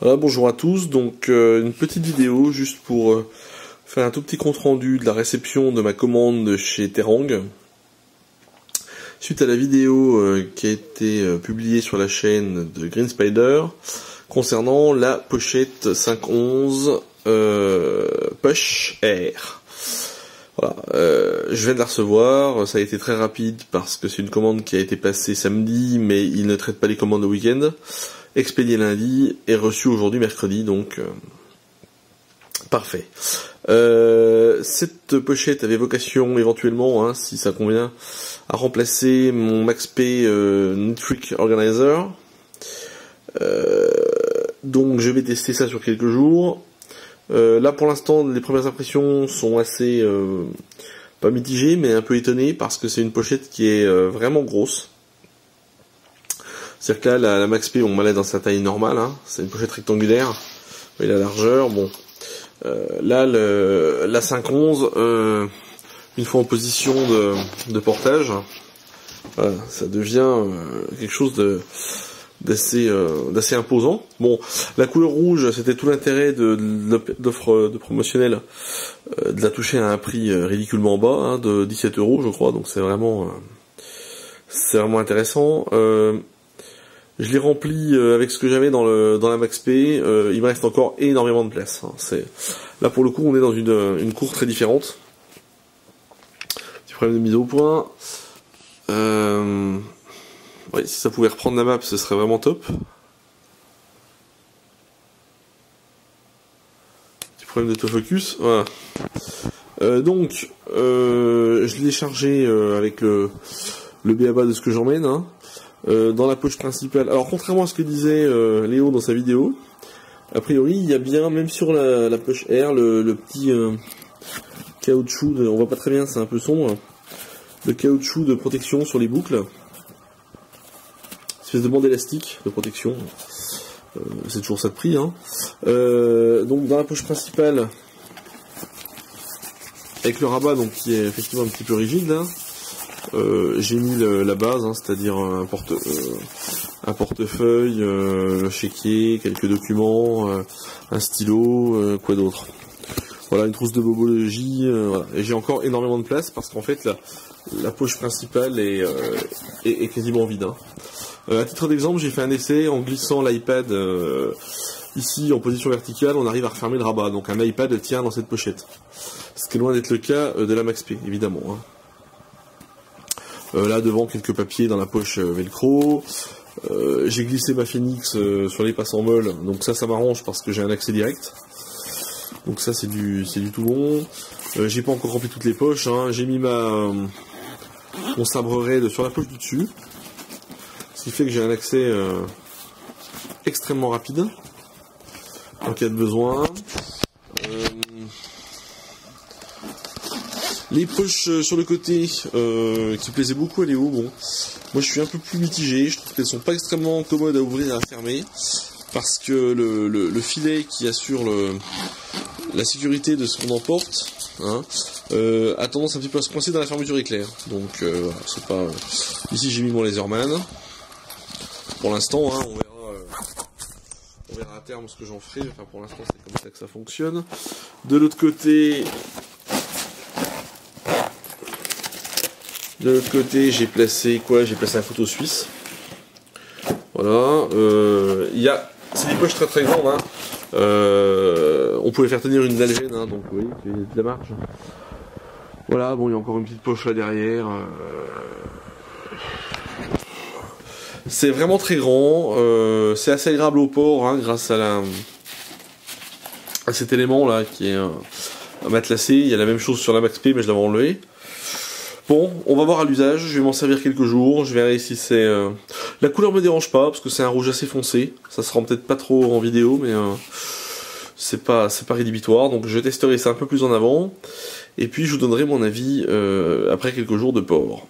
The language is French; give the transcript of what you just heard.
Voilà, bonjour à tous, donc une petite vidéo juste pour faire un tout petit compte rendu de la réception de ma commande chez Terang. Suite à la vidéo qui a été publiée sur la chaîne de Green Spider concernant la pochette 511 Push Air. Voilà, je viens de la recevoir, ça a été très rapide parce que c'est une commande qui a été passée samedi, mais il ne traite pas les commandes le week-end. Expédié lundi et reçu aujourd'hui mercredi, donc parfait. Cette pochette avait vocation éventuellement, hein, si ça convient, à remplacer mon MaxP Nitric Organizer. Donc je vais tester ça sur quelques jours. Là pour l'instant les premières impressions sont assez pas mitigées mais un peu étonnées parce que c'est une pochette qui est vraiment grosse. C'est-à-dire que là, la MaxP, on m'a dans sa taille normale, hein, c'est une pochette rectangulaire, et la largeur, bon. Là, la 511, une fois en position de portage, voilà, ça devient quelque chose d'assez imposant. Bon, la couleur rouge, c'était tout l'intérêt de l'offre de promotionnelle, de la toucher à un prix ridiculement bas, hein, de 17 €, je crois, donc c'est vraiment intéressant. Je l'ai rempli avec ce que j'avais dans la MaxP, il me reste encore énormément de place. Hein. Là pour le coup on est dans une cour très différente. Petit problème de mise au point. Ouais, si ça pouvait reprendre la map ce serait vraiment top. Petit problème d'autofocus, voilà. Donc je l'ai chargé avec le b.a-ba de ce que j'emmène, hein. Dans la poche principale. Alors contrairement à ce que disait Léo dans sa vidéo, a priori il y a bien, même sur la poche Air, le petit caoutchouc, on voit pas très bien, c'est un peu sombre, le caoutchouc de protection sur les boucles, espèce de bande élastique de protection, c'est toujours ça de prix, hein. Donc dans la poche principale, avec le rabat donc qui est effectivement un petit peu rigide là, j'ai mis la base, hein, c'est-à-dire un portefeuille, le chéquier, quelques documents, un stylo, quoi d'autre. Voilà, une trousse de bobologie, voilà. Et j'ai encore énormément de place parce qu'en fait la poche principale est quasiment vide. Hein. À titre d'exemple, j'ai fait un essai en glissant l'iPad ici en position verticale, on arrive à refermer le rabat. Donc un iPad tient dans cette pochette. Ce qui est loin d'être le cas de la MaxP, évidemment. Hein. Là devant quelques papiers dans la poche velcro, j'ai glissé ma Phoenix sur les passes en molle, donc ça m'arrange parce que j'ai un accès direct, donc ça c'est du tout bon. J'ai pas encore rempli toutes les poches, hein. J'ai mis mon sabre raid sur la poche du dessus, ce qui fait que j'ai un accès extrêmement rapide en cas de besoin. Les poches sur le côté qui plaisaient beaucoup à Léo, bon, moi je suis un peu plus mitigé, je trouve qu'elles sont pas extrêmement commodes à ouvrir et à fermer, parce que le filet qui assure la sécurité de ce qu'on emporte, hein, a tendance un petit peu à se coincer dans la fermeture éclair. Donc voilà, c'est pas. Ici j'ai mis mon laserman. Pour l'instant, hein, on verra à terme ce que j'en ferai, enfin pour l'instant c'est comme ça que ça fonctionne. De l'autre côté. J'ai placé quoi? J'ai placé un couteau suisse. Voilà. C'est des poches très très grandes. Hein. On pouvait faire tenir une dalgène, hein, donc oui, il y a de la marge. Voilà. Bon, il y a encore une petite poche là derrière. C'est vraiment très grand. C'est assez agréable au port, hein, grâce à cet élément là qui est matelassé. Il y a la même chose sur la MaxP, mais je l'avais enlevé. Bon, on va voir à l'usage, je vais m'en servir quelques jours, je verrai si c'est... La couleur me dérange pas, parce que c'est un rouge assez foncé, ça se rend peut-être pas trop en vidéo, mais c'est pas rédhibitoire, donc je testerai ça un peu plus en avant, et puis je vous donnerai mon avis après quelques jours de port.